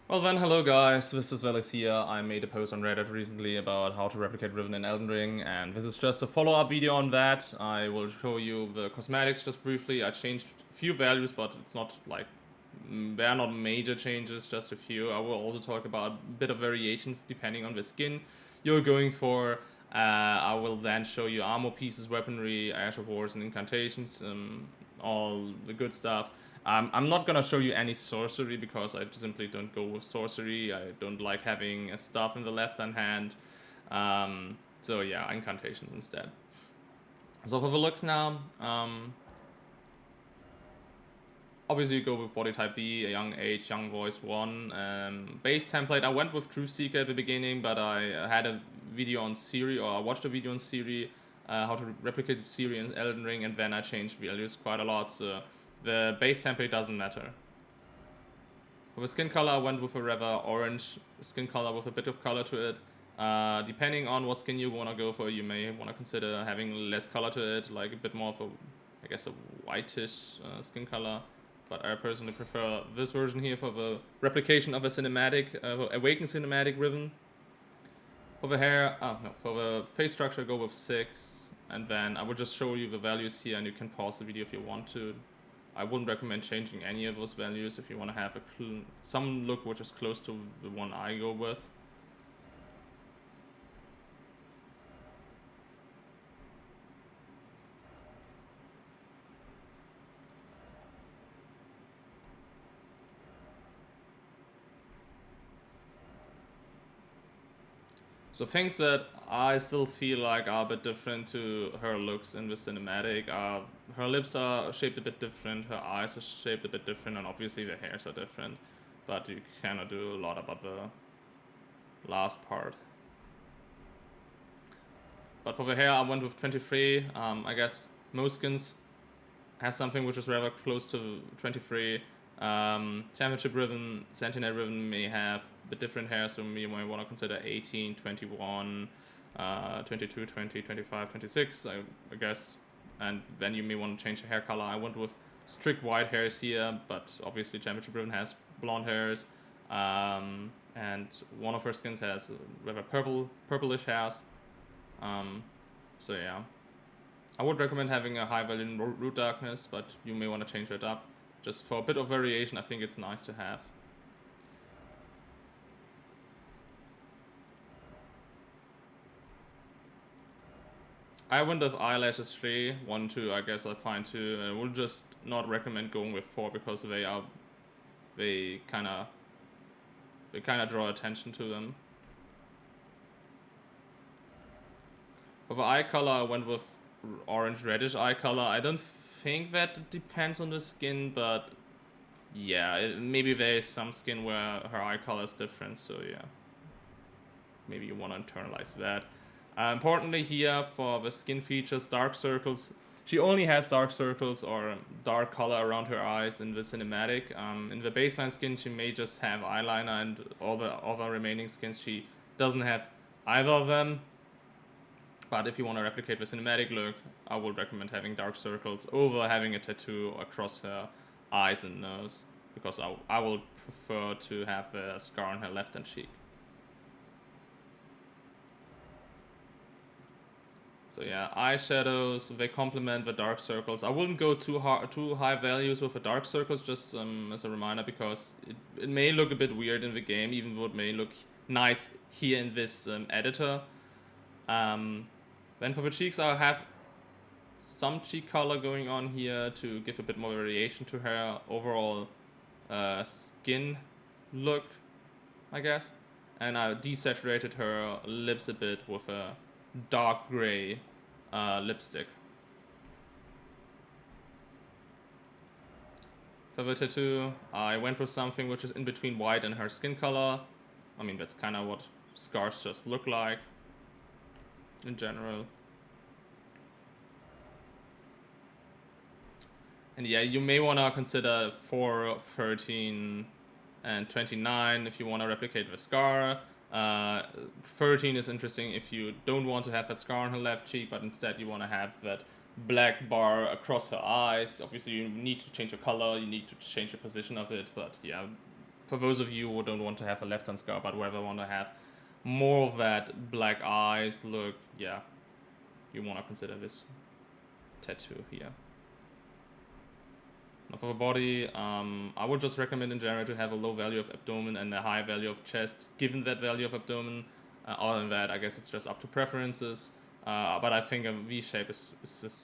Well then, hello guys, this is Velis here. I made a post on Reddit recently about how to replicate Riven in Elden Ring, and this is just a follow-up video on that. I will show you the cosmetics just briefly. I changed a few values, but it's not like, there are not major changes, just a few. I will also talk about a bit of variation depending on the skin you're going for. I will then show you armor pieces, weaponry, Ash of Wars, and Incantations, all the good stuff. I'm not gonna show you any sorcery because I simply don't go with sorcery. I don't like having a staff in the left-hand hand. So yeah, incantations instead. So for the looks now, obviously you go with body type B, a young age, young voice 1. Base template, I went with Truth Seeker at the beginning, but I had a video on Siri, or I watched a video on Siri, how to replicate Siri in Elden Ring, and then I changed values quite a lot, so the base template doesn't matter. For the skin color, I went with a rather orange skin color with a bit of color to it. Depending on what skin you want to go for, you may want to consider having less color to it, like a bit more of a, I guess, a whitish skin color. But I personally prefer this version here for the replication of a cinematic, Awaken cinematic Riven. For the hair, for the face structure, go with 6. And then I will just show you the values here, and you can pause the video if you want to. I wouldn't recommend changing any of those values if you want to have some look which is close to the one I go with. So things that I still feel like are a bit different to her looks in the cinematic are her lips are shaped a bit different, her eyes are shaped a bit different, and obviously the hairs are different. But you cannot do a lot about the last part. But for the hair, I went with 23. I guess most skins have something which is rather close to 23. Championship Riven, Sentinel Riven may have a bit different hair, so you might want to consider 18, 21, 22, 20, 25, 26, I guess. And then you may want to change the hair color. I went with strict white hairs here, but obviously Championship Riven has blonde hairs. And one of her skins has rather purplish hairs. So yeah. I would recommend having a high value in root darkness, but you may want to change that up. Just for a bit of variation, I think it's nice to have. I went with eyelashes 3, 1, 2, I guess I find 2. I would just not recommend going with 4 because they kinda draw attention to them. For the eye color, I went with orange reddish eye color. I don't think that depends on the skin, but yeah, maybe there's some skin where her eye color is different, so yeah. Maybe you want to internalize that. Importantly here, for the skin features, dark circles. She only has dark circles or dark color around her eyes in the cinematic. In the baseline skin, she may just have eyeliner, and all the other remaining skins, she doesn't have either of them. But if you want to replicate the cinematic look, I would recommend having dark circles over having a tattoo across her eyes and nose, because I will prefer to have a scar on her left hand cheek. So yeah, eyeshadows, they complement the dark circles. I wouldn't go too high values with the dark circles, just as a reminder, because it may look a bit weird in the game, even though it may look nice here in this editor. Then for the cheeks, I'll have some cheek color going on here to give a bit more variation to her overall skin look, I guess. And I desaturated her lips a bit with a dark gray lipstick. For the tattoo, I went with something which is in between white and her skin color. I mean, that's kind of what scars just look like in general. And yeah, you may want to consider 4, 13, and 29 if you want to replicate the scar. 13 is interesting if you don't want to have that scar on her left cheek, but instead you want to have that black bar across her eyes. Obviously you need to change the color, you need to change the position of it, but yeah, for those of you who don't want to have a left-hand scar, but whoever want to have more of that black eyes look, yeah, you want to consider this tattoo here. Now for the body, I would just recommend in general to have a low value of abdomen and a high value of chest, given that value of abdomen. Other than that, I guess it's just up to preferences. But I think a V shape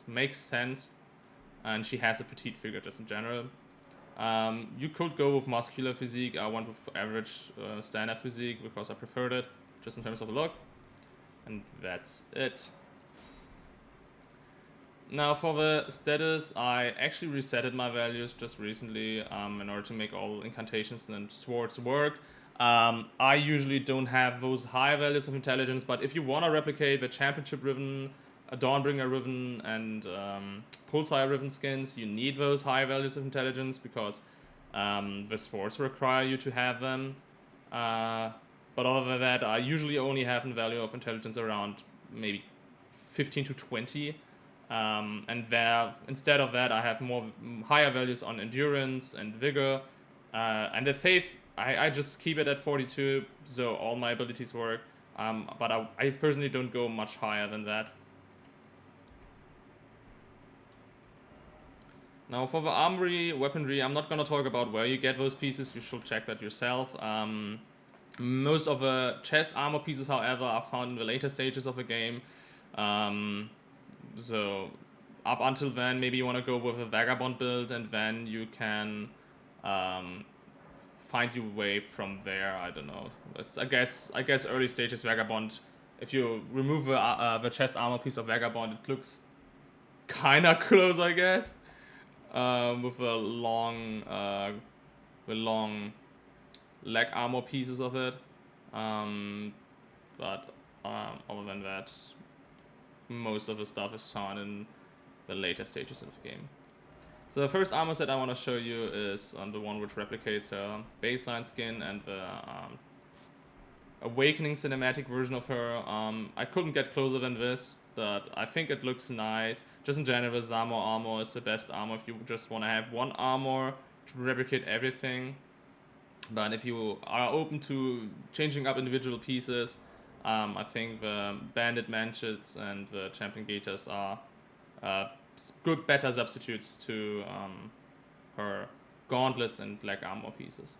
makes sense, and she has a petite figure just in general. You could go with muscular physique. I went with average standard physique because I preferred it, just in terms of the look. And that's it. Now for the status, I actually resetted my values just recently in order to make all incantations and swords work. I usually don't have those high values of intelligence, but if you want to replicate the championship Riven, Dawnbringer Riven, and Pulsar Riven skins, you need those high values of intelligence because the swords require you to have them. But other than that, I usually only have a value of intelligence around maybe 15 to 20. And there, instead of that, I have more higher values on endurance and vigor, and the faith. I just keep it at 42, so all my abilities work. But I personally don't go much higher than that. Now for the armory, weaponry, I'm not gonna talk about where you get those pieces. You should check that yourself. Most of the chest armor pieces, however, are found in the later stages of the game. So up until then, maybe you want to go with a vagabond build, and then you can find your way from there. I don't know. I guess early stages vagabond. If you remove the chest armor piece of vagabond, it looks kind of close, I guess. With the long leg armor pieces of it. But other than that, most of the stuff is found in the later stages of the game. So the first armor set I want to show you is the one which replicates her baseline skin and the Awakening cinematic version of her. I couldn't get closer than this, but I think it looks nice. Just in general, Zamo armor is the best armor if you just want to have one armor to replicate everything. But if you are open to changing up individual pieces, I think the Bandit Manchets and the Champion Gators are good, better substitutes to her gauntlets and black armor pieces.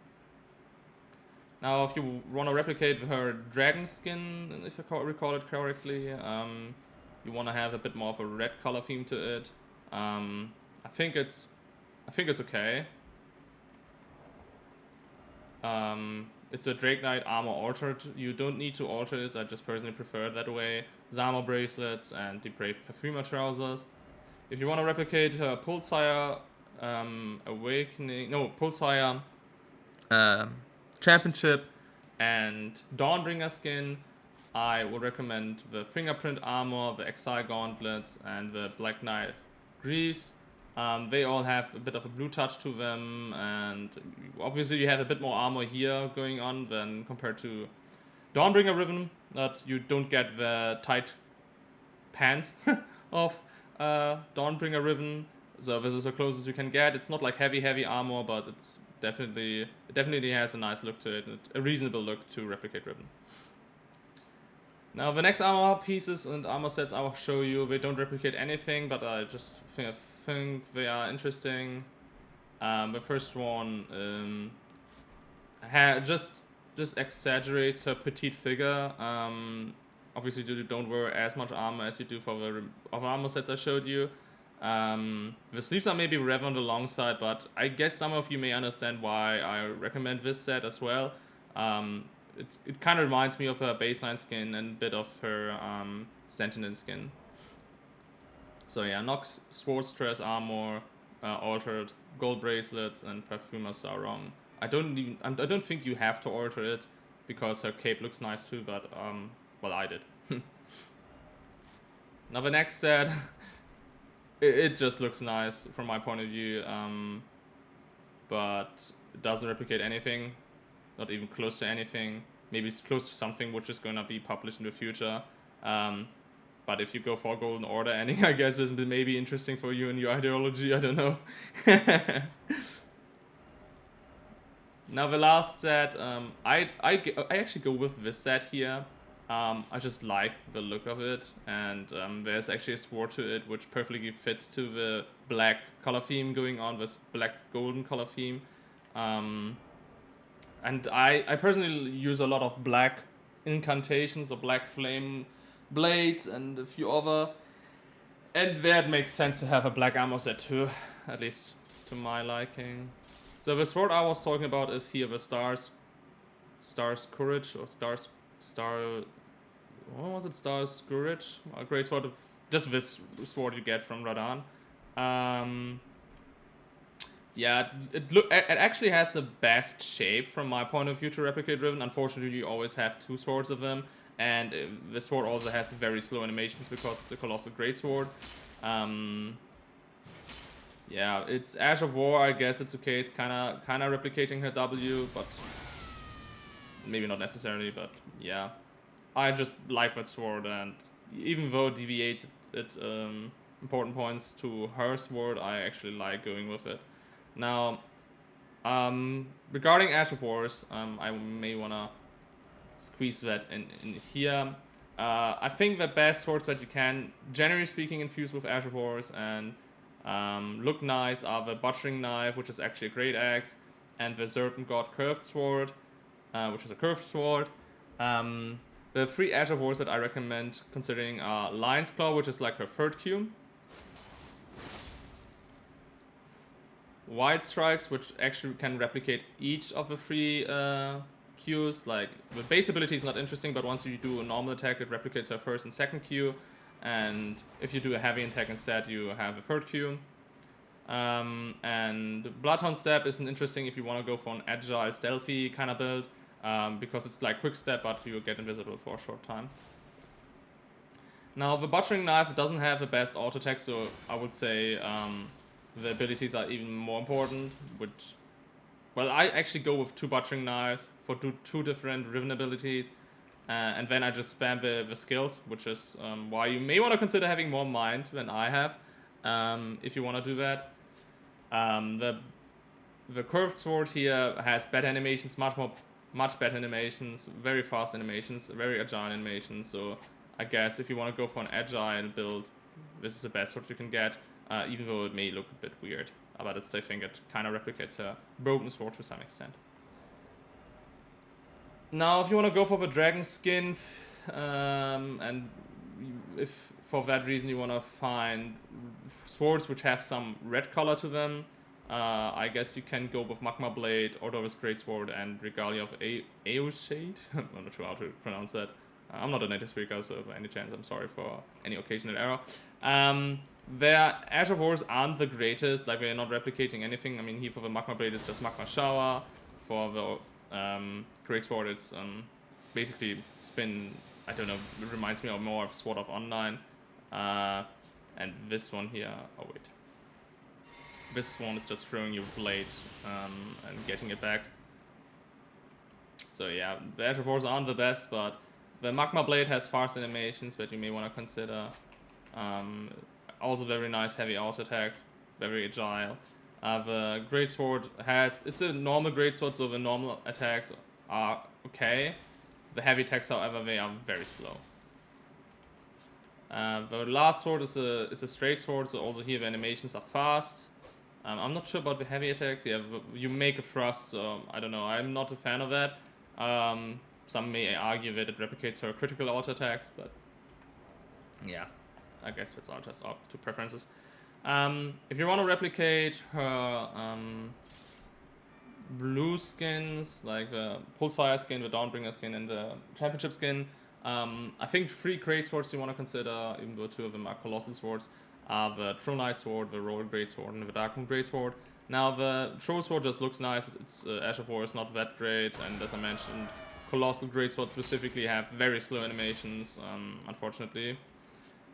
Now, if you want to replicate her dragon skin, if I recall it correctly, you want to have a bit more of a red color theme to it. I think it's okay. It's a Drake Knight armor altered. You don't need to alter it. I just personally prefer it that way. Zama bracelets and the Brave Perfumer trousers. If you want to replicate her Pulsar Pulsar Championship and Dawnbringer skin, I would recommend the Fingerprint armor, the Exile gauntlets, and the Black Knight greaves. They all have a bit of a blue touch to them, and obviously you have a bit more armor here going on than compared to Dawnbringer Riven, that you don't get the tight pants of Dawnbringer Riven. So this is the closest you can get. It's not like heavy armor, but it definitely has a nice look to it, a reasonable look to replicate Riven. Now the next armor pieces and armor sets I will show you, they don't replicate anything, but I just think they are interesting. The first one just exaggerates her petite figure. Obviously you don't wear as much armor as you do for the other armor sets I showed you. The sleeves are maybe rather on the long side, but I guess some of you may understand why I recommend this set as well. It kind of reminds me of her baseline skin and a bit of her Sentinel skin. So yeah, Nox Swordstress armor, altered gold bracelets, and Perfumer Sarong. I don't think you have to alter it because her cape looks nice too, but well, I did. Now the next set, it just looks nice from my point of view, but it doesn't replicate anything, not even close to anything. Maybe it's close to something which is gonna be published in the future. But if you go for Golden Order ending, I guess this may be interesting for you and your ideology, I don't know. Now the last set, I actually go with this set here. I just like the look of it, and there's actually a sword to it which perfectly fits to the black color theme going on, this black golden color theme. And I personally use a lot of black incantations or black flame blades and a few other. And there it makes sense to have a black armor set too, at least to my liking. So the sword I was talking about is here the Star's Courage or what was it? Star's Courage? A great sword. Just this sword you get from Radan. Yeah, it actually has the best shape from my point of view to replicate Riven. Unfortunately, you always have two swords of them, and the sword also has very slow animations because it's a colossal greatsword. Yeah, it's Ash of War. I guess it's okay. It's kind of replicating her W, but maybe not necessarily. But yeah, I just like that sword, and even though it deviates it important points to her sword, I actually like going with it. Now, regarding Ash of Wars, I may wanna squeeze that in here. I think the best swords that you can, generally speaking, infuse with Ash of Wars and look nice are the Butchering Knife, which is actually a great axe, and the Serpent God Curved Sword, which is a curved sword. The three Ash of Wars that I recommend considering are Lion's Claw, which is like her third Q. Wide Strikes, which actually can replicate each of the three Qs. Like, the base ability is not interesting, but once you do a normal attack, it replicates her first and second Q. And if you do a heavy attack instead, you have a third Q. And Bloodhound Step isn't interesting if you want to go for an agile, stealthy kind of build, because it's like quick step, but you get invisible for a short time. Now, the Butchering Knife doesn't have the best auto attack, so I would say the abilities are even more important, which, well, I actually go with two Butchering Knives for two different Riven abilities, and then I just spam the skills, which is why you may want to consider having more mind than I have, if you want to do that. The curved sword here has better animations, much better animations, very fast animations, very agile animations, so I guess if you want to go for an agile build, this is the best sword you can get. Even though it may look a bit weird, but I think it kind of replicates a broken sword to some extent. Now, if you want to go for the dragon skin, and if for that reason you want to find swords which have some red color to them, I guess you can go with Magma Blade, Ordovis Greatsword, and Regalia of Eoshade. I'm not sure how to pronounce that. I'm not a native speaker, so by any chance, I'm sorry for any occasional error. Their Ash of Wars aren't the greatest, like they're not replicating anything. I mean, here for the Magma Blade it's just Magma Shower. For the Greatsword it's basically spin, I don't know, it reminds me of more of Sword of Online. And this one here, oh wait. This one is just throwing you blade and getting it back. So yeah, the Ash of Wars aren't the best, but the Magma Blade has fast animations that you may want to consider. Also very nice heavy auto attacks, very agile. The Greatsword it's a normal Greatsword, so the normal attacks are okay. The heavy attacks, however, they are very slow. The last sword is a straight sword, so also here the animations are fast. I'm not sure about the heavy attacks. Yeah, you make a thrust, so I don't know. I'm not a fan of that. Some may argue that it replicates her critical auto attacks, but yeah, I guess that's all just up to preferences. If you want to replicate her blue skins, like the Pulsefire skin, the Dawnbringer skin, and the Championship skin, I think 3 great swords you want to consider, even though 2 of them are colossal swords, are the Troll Knight Sword, the Royal Great Sword, and the Darkmoon Great Sword. Now, the Troll Sword just looks nice. It's Ash of War is not that great, and as I mentioned, Colossal Great Swords specifically have very slow animations, unfortunately.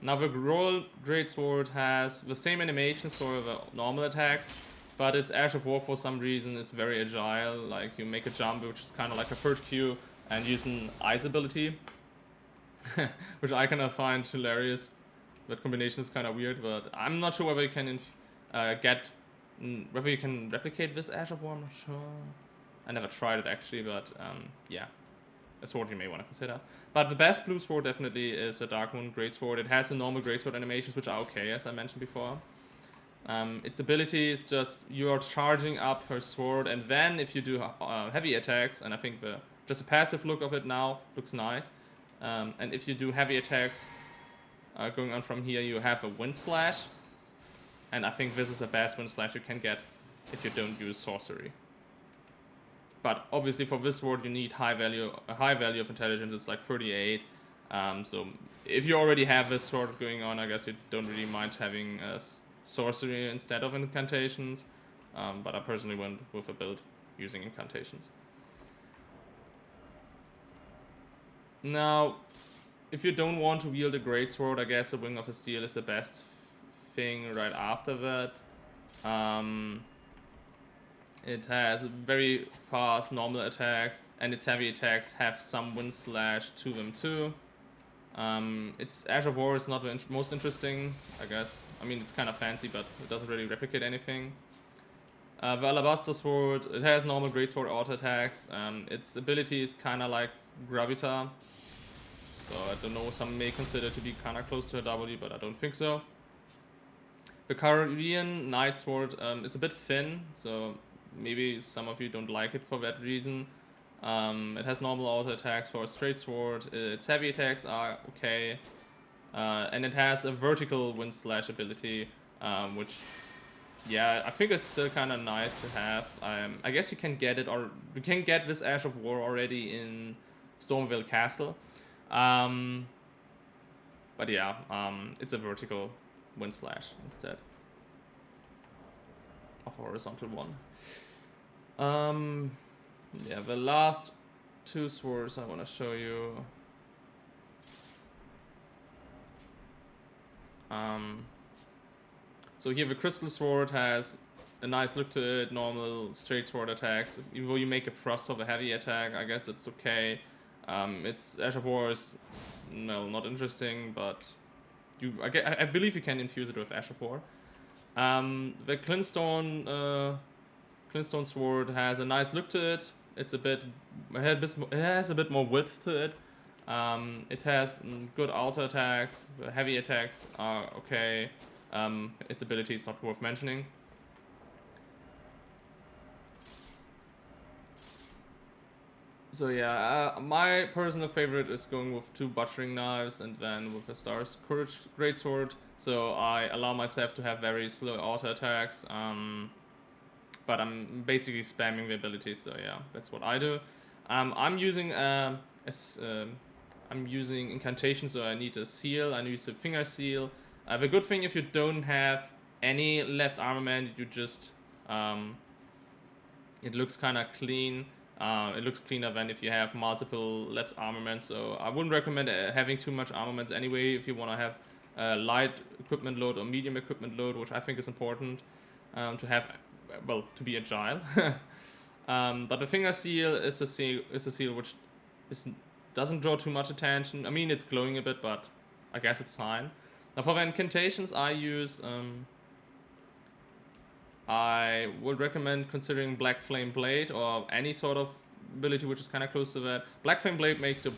Now, the Royal Great Sword has the same animations for the normal attacks, but its Ash of War for some reason is very agile. Like, you make a jump, which is kind of like a third Q, and use an ice ability, which I kind of find hilarious. That combination is kind of weird, but I'm not sure whether you can whether you can replicate this Ash of War. I'm not sure. I never tried it actually, but yeah, a sword you may want to consider. But the best blue sword definitely is the Dark Moon Greatsword. It has the normal Greatsword animations, which are okay, as I mentioned before. Its ability is just you are charging up her sword, and then if you do heavy attacks, and I think just the passive look of it now looks nice. And if you do heavy attacks going on from here, you have a wind slash, and I think this is the best wind slash you can get if you don't use sorcery. But obviously for this sword you need a high value of intelligence. It's like 38. So if you already have this sword going on, I guess you don't really mind having sorcery instead of incantations. But I personally went with a build using incantations. Now, if you don't want to wield a greatsword, I guess a Wing of Steel is the best thing right after that. It has very fast normal attacks, and its heavy attacks have some wind slash to them too. Its Ash of War is not the most interesting, I guess. I mean, it's kind of fancy, but it doesn't really replicate anything. The Alabaster Sword, it has normal Greatsword auto attacks. Its ability is kind of like Gravita. So I don't know, some may consider it to be kind of close to a W, but I don't think so. The Korean Knight Sword is a bit thin, so maybe some of you don't like it for that reason. It has normal auto attacks for a straight sword. Its heavy attacks are okay. And it has a vertical wind slash ability, which, yeah, I think it's still kind of nice to have. I guess you can get it, or you can get this Ash of War already in Stormvale Castle. But yeah, it's a vertical wind slash instead of a horizontal one. Yeah, the last two swords I want to show you. So here the Crystal Sword has a nice look to it, normal straight sword attacks. Even though you make a thrust of a heavy attack, I guess it's okay. Its Ash of War is, well, not interesting, but I believe you can infuse it with Ash of War. The Clintstone Sword has a nice look to it. It has a bit more width to it. It has good auto attacks. The heavy attacks are okay. Its ability is not worth mentioning. So yeah, my personal favorite is going with 2 butchering knives and then with a Star's Courage Greatsword. So I allow myself to have very slow auto attacks. But I'm basically spamming the abilities, so yeah, that's what I do. I'm using incantations, so I need a seal. I use a finger seal. The good thing, if you don't have any left armament, you just it looks kind of clean. It looks cleaner than if you have multiple left armaments. So I wouldn't recommend having too much armaments anyway. If you want to have light equipment load or medium equipment load, which I think is important to have. Well, to be agile. But the finger seal is a seal which doesn't draw too much attention. I mean, it's glowing a bit, but I guess it's fine. Now for the incantations I use, I would recommend considering Black Flame Blade or any sort of ability which is kind of close to that. Black Flame Blade makes your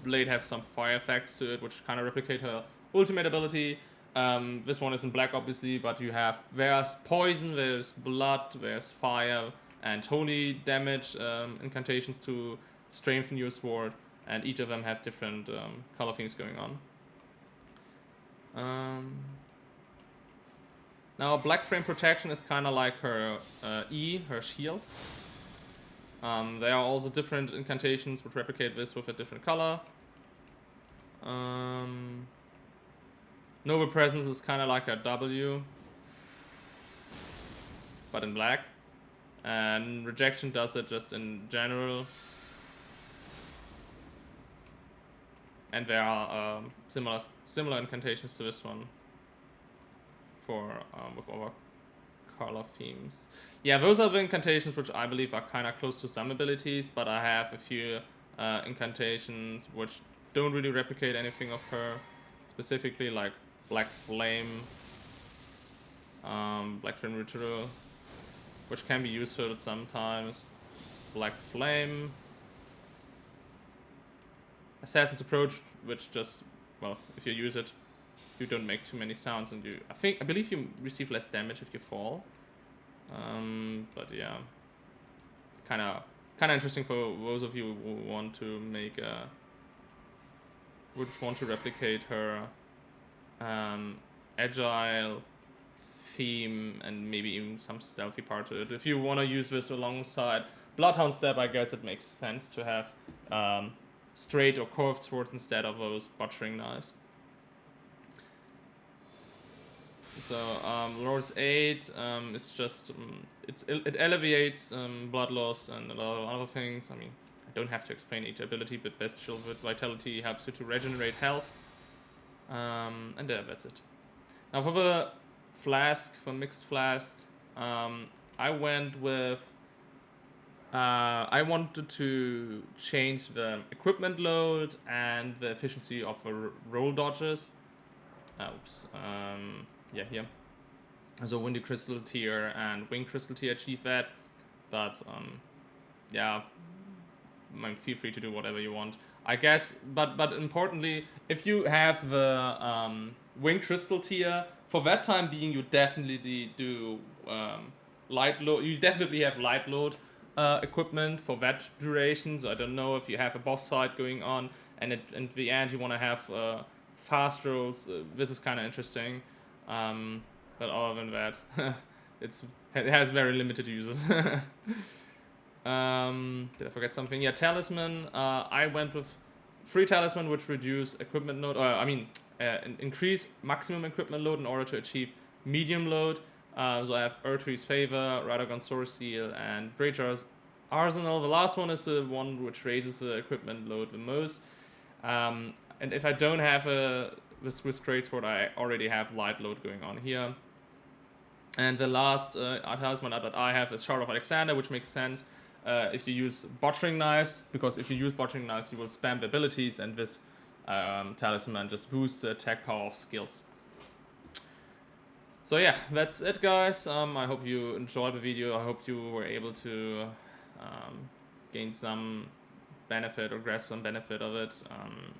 blade have some fire effects to it, which kind of replicate her ultimate ability. This one is in black, obviously, but there's poison, there's blood, there's fire, and holy damage incantations to strengthen your sword, and each of them have different color themes going on. Now, Black Flame Protection is kind of like her her shield. There are also different incantations which replicate this with a different color. Noble Presence is kind of like a W, but in black. And Rejection does it just in general. And there are similar incantations to this one for with other color themes. Yeah, those are the incantations which I believe are kind of close to some abilities, but I have a few incantations which don't really replicate anything of her, specifically like Black Flame Ritual, which can be useful sometimes. Black Flame. Assassin's Approach, which just, well, if you use it, you don't make too many sounds, and I believe you receive less damage if you fall. But yeah, kind of interesting for those of you who want to make would want to replicate her agile theme and maybe even some stealthy part to it. If you want to use this alongside Bloodhound Step, I guess it makes sense to have straight or curved swords instead of those butchering knives. So Lord's Aid is just it alleviates blood loss and a lot of other things. I mean, I don't have to explain each ability, but Bestial with Vitality helps you to regenerate health. And yeah, that's it. Now for the Flask, for Mixed Flask, I went with I wanted to change the equipment load and the efficiency of the roll dodges. Oops. Yeah, here. So Windy Crystal tier and Wing Crystal tier achieve that, but yeah, feel free to do whatever you want, I guess. But importantly, if you have the Wing Crystal tier, for that time being, you definitely do light load. You definitely have light load equipment for that duration. So I don't know if you have a boss fight going on, and at the end you want to have fast rolls. This is kind of interesting. But other than that, it has very limited users. Did I forget something? Yeah, Talisman. I went with free Talisman, which reduce equipment load. Increase maximum equipment load in order to achieve medium load. So I have Erdtree's Favor, Radagon Sword Seal, and Greatjar's Arsenal. The last one is the one which raises the equipment load the most. And if I don't have this Greatsword, I already have light load going on here. And the last talisman that I have is Shard of Alexander, which makes sense if you use butchering knives, because if you use butchering knives, you will spam the abilities, and this talisman just boosts the attack power of skills. So yeah, that's it, guys. I hope you enjoyed the video. I hope you were able to gain some benefit or grasp some benefit of it,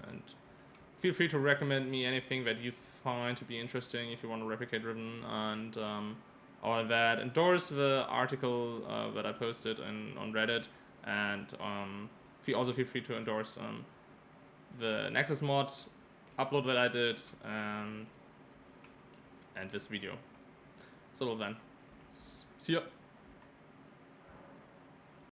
and feel free to recommend me anything that you find to be interesting if you want to replicate Riven, and all that. Endorse the article that I posted on Reddit, and also feel free to endorse the nexusmod upload that I did, and this video. So then, see ya.